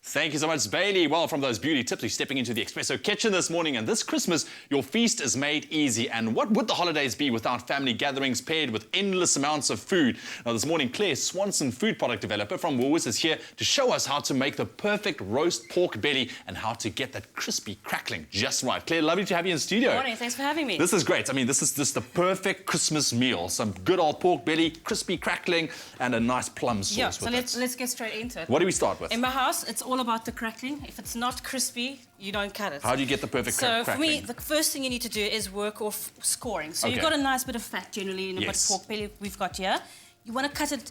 Thank you so much, Bailey. Well, from those beauty tips, we're stepping into the Espresso kitchen this morning, and this Christmas, your feast is made easy. And what would the holidays be without family gatherings paired with endless amounts of food? Now, this morning, Claire, Swanson food product developer from Woolworths, is here to show us how to make the perfect roast pork belly and how to get that crispy crackling just right. Claire, lovely to have you in the studio. Good morning, thanks for having me. This is great. I mean, this is just the perfect Christmas meal. Some good old pork belly, crispy crackling, and a nice plum sauce with it. Let's get straight into it. What do we start with? In my house, it's all about the crackling. If it's not crispy, you don't cut it. How do you get the perfect crackling? So for me, the first thing you need to do is work off scoring. So you've got a nice bit of fat generally in a bit of pork belly we've got here. You want to cut it,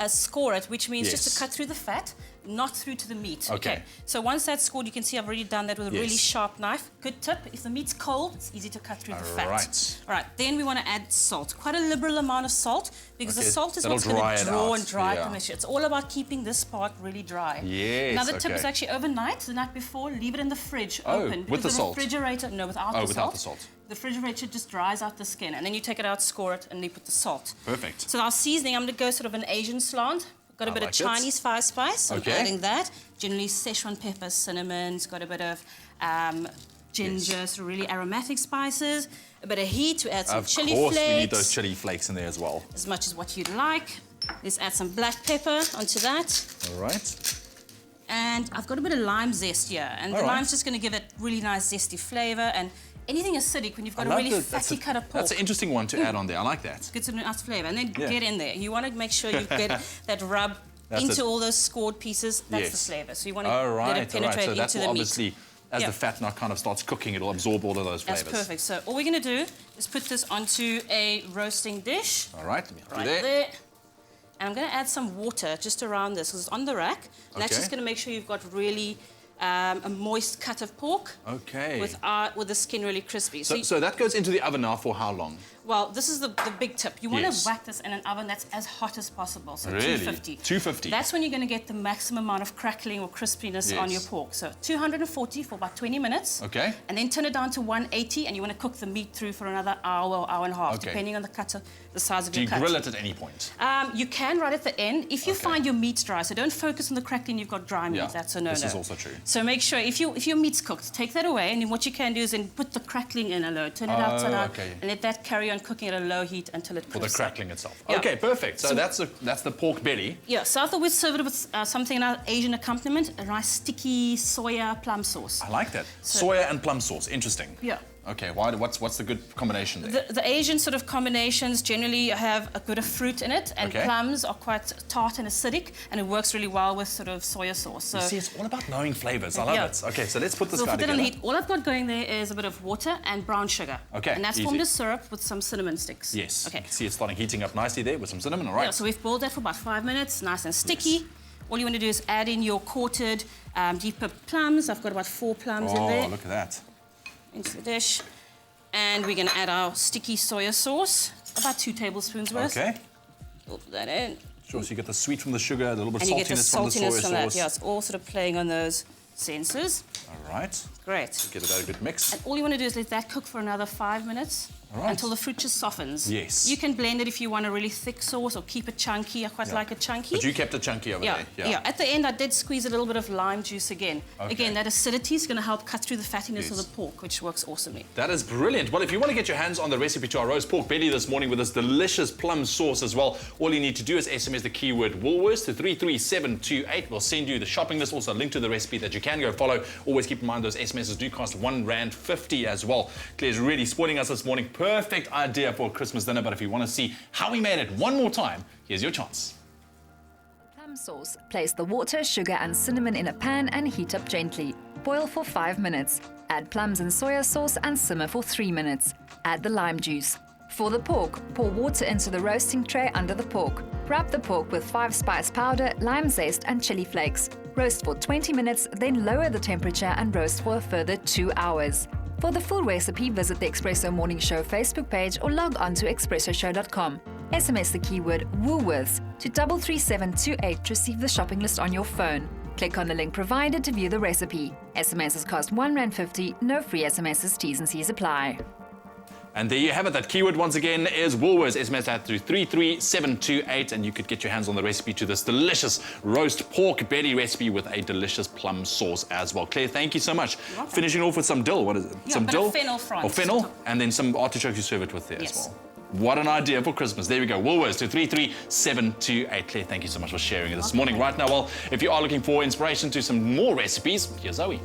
score it, which means just to cut through the fat, not through to the meat. Okay. So once that's scored, you can see I've already done that with a really sharp knife. Good tip, if the meat's cold, it's easy to cut through the fat. All right, then we want to add salt. Quite a liberal amount of salt, because the salt is what's going to draw and dry the mixture. It's all about keeping this part really dry. Another tip is actually overnight, the night before, leave it in the fridge open. With the salt? Refrigerator, no, without the salt. Without the salt. The refrigerator just dries out the skin, and then you take it out, score it, and you put the salt. Perfect. So our seasoning, I'm going to go sort of an Asian slant. Got a bit of Chinese fire spice, so I'm adding that. Generally Szechuan pepper, cinnamon, it's got a bit of ginger, so really aromatic spices. A bit of heat to add some chili flakes. Of course, we need those chili flakes in there as well. As much as what you'd like. Let's add some black pepper onto that. All right. And I've got a bit of lime zest here, and the lime's just going to give it really nice zesty flavour. And anything acidic, when you've got a really fatty cut of pork. That's an interesting one to add on there. I like that. Good, some nice flavour. And then get in there. You want to make sure you get that rub into all those scored pieces. That's the flavour. So you want to let it penetrate into the meat. Obviously, as the fat now kind of starts cooking, it'll absorb all of those flavours. That's perfect. So all we're going to do is put this onto a roasting dish. All right, let me there. And I'm going to add some water just around this, because it's on the rack. And that's just going to make sure you've got really a moist cut of pork. With the skin really crispy. So that goes into the oven now for how long? Well, this is the big tip. You want to whack this in an oven that's as hot as possible. So 250. 250. That's when you're going to get the maximum amount of crackling or crispiness on your pork. So 240 for about 20 minutes. And then turn it down to 180, and you want to cook the meat through for another hour or hour and a half, depending on the size of your cut. Do you grill it at any point? You can right at the end. If you find your meat's dry, so don't focus on the crackling, you've got dry meat. That's a no-no. This is also true. So make sure, if your meat's cooked, take that away, and then what you can do is then put the crackling in a low, turn it outside out, and let that carry on cooking at a low heat until it cooks. For the crackling itself. Okay, perfect. So that's the pork belly. Yeah, so I thought we'd serve it with something, an Asian accompaniment, a nice sticky soya plum sauce. I like that. Soya and plum sauce, interesting. Yeah. Okay, what's the good combination there? The Asian sort of combinations generally have a bit of fruit in it, and plums are quite tart and acidic, and it works really well with sort of soya sauce. So, you see, it's all about knowing flavours. I love it. Okay, so let's put this guy together. On the heat. All I've got going there is a bit of water and brown sugar. Okay, and that's formed a syrup with some cinnamon sticks. Yes. Okay. You can see it's starting heating up nicely there with some cinnamon. All right. Yeah, so we've boiled that for about 5 minutes, nice and sticky. All you want to do is add in your quartered deep plums. I've got about 4 plums in there. Oh, look at that. Into the dish. And we're going to add our sticky soya sauce, about 2 tablespoons worth. Okay. We'll put that in. Sure, so you get the sweet from the sugar, a little bit of saltiness from the soya sauce. That. Yeah, it's all sort of playing on those sensors. All right. Great. Get it a good mix. And all you want to do is let that cook for another 5 minutes. Until the fruit just softens. Yes. You can blend it if you want a really thick sauce or keep it chunky. I quite like it chunky. But you kept it chunky over there. Yeah. At the end, I did squeeze a little bit of lime juice again. Again, that acidity is going to help cut through the fattiness of the pork, which works awesomely. That is brilliant. Well, if you want to get your hands on the recipe to our roast pork belly this morning with this delicious plum sauce as well, all you need to do is SMS the keyword Woolworths to 33728. We'll send you the shopping list, also a link to the recipe that you can go follow. Always keep in mind those SMSs do cost R1.50 as well. Claire's really spoiling us this morning. Perfect idea for a Christmas dinner, but if you want to see how we made it one more time, here's your chance. Plum sauce. Place the water, sugar and cinnamon in a pan and heat up gently. Boil for 5 minutes. Add plums and soya sauce and simmer for 3 minutes. Add the lime juice. For the pork, pour water into the roasting tray under the pork. Wrap the pork with 5 spice powder, lime zest and chili flakes. Roast for 20 minutes, then lower the temperature and roast for a further 2 hours. For the full recipe, visit the Espresso Morning Show Facebook page or log on to expressoshow.com. SMS the keyword Woolworths to 33728 to receive the shopping list on your phone. Click on the link provided to view the recipe. SMSs cost R1.50, no free SMSs, T's and C's apply. And there you have it. That keyword once again is Woolworths. SMS that through 33728 and you could get your hands on the recipe to this delicious roast pork belly recipe with a delicious plum sauce as well. Claire, thank you so much. Finishing off with some dill. What is it? Yeah, some dill? Fennel fries. Or fennel. And then some artichokes you serve it with there as well. What an idea for Christmas. There we go. Woolworths to 33728. Claire, thank you so much for sharing it this morning. Right now, well, if you are looking for inspiration to some more recipes, here's Zoe.